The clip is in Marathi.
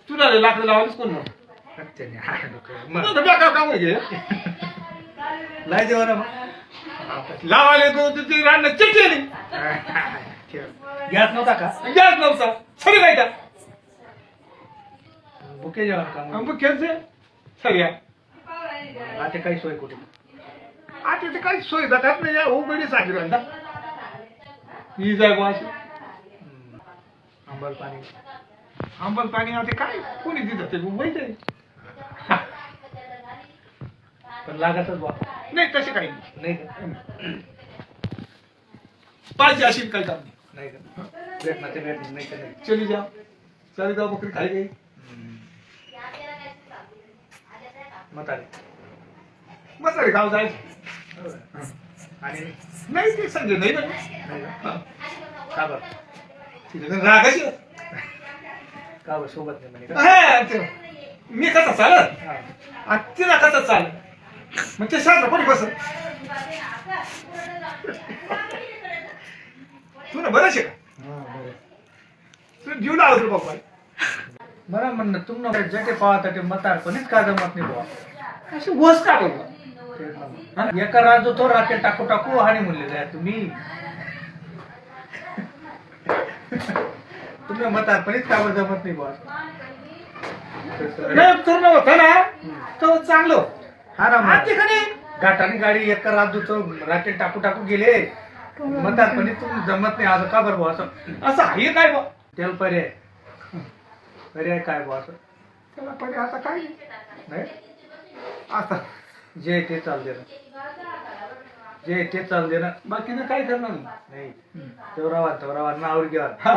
तुला लाकडं लावायलाच कोण मग त्याने हाय डोकं. मग मग बेकार काम आहे हे. लाय जेव्हा ना मग लावायला तुझी रान चिठ्ठी गॅस नव्हता का गॅस नव्हता सरी काय का बुके जेवण का मग? मग खेळते सरी आता काही सोय कुठे आता ते काही सोय जातात नाही उघडी साखर म्हणता ही जाय बा आंबल पाणी आंबल पाणी आता काय कोणी दिलं ते माहित आहे पण लागतच बा नाही तसे काही नाही का पाहिजे अशी काही काम नाही का भेटणार ते भेटणार नाही का नाही चली जा चली जाऊ बकरी खाई गई मग आले मग तरी गाव जायचं आणि नाही ते संजय नाही बरं. नाही का? हा. का बरं तिथे रागायची का बरं सोबत नाही म्हणे का हा, ते- मी कसा चालत हा. तिला कसा चाल मग ते शास्त्र कोणी बसत तू ना बरंच आहे का हा, बरं. तू जीव लावत रे बाप्पा बरं म्हणणं तुम्हाला जटे पाहता ते म्हातारपणीच का जमत नाही बुवा अशी वस का बघ तेच ना मग. हा? एका राजू तो राखे टाकू टाकू हानी म्हणले जाय तुम्ही तुम्ही म्हातारपणीच का बरं जमत नाही बुवा नाही पूर्ण होतं ना तो चांगलं होतं. हा ना आज ते मग. का नाही घाटाने गाडी एका राजू तो राखे टाकू टाकू गेले म्हातारपणी तुम्ही जमत नाही असं का बरं बुवा असं असं आहे काय बा त्याला पर्याय पर्याय काय बुवा असं त्याला पहिले आता काय नाही आता जे ते चाल दे ना जे ते चाल दे ना बाकीनं काय करणार नाही. नाही तेवढा तेवढा नावर घ्या हा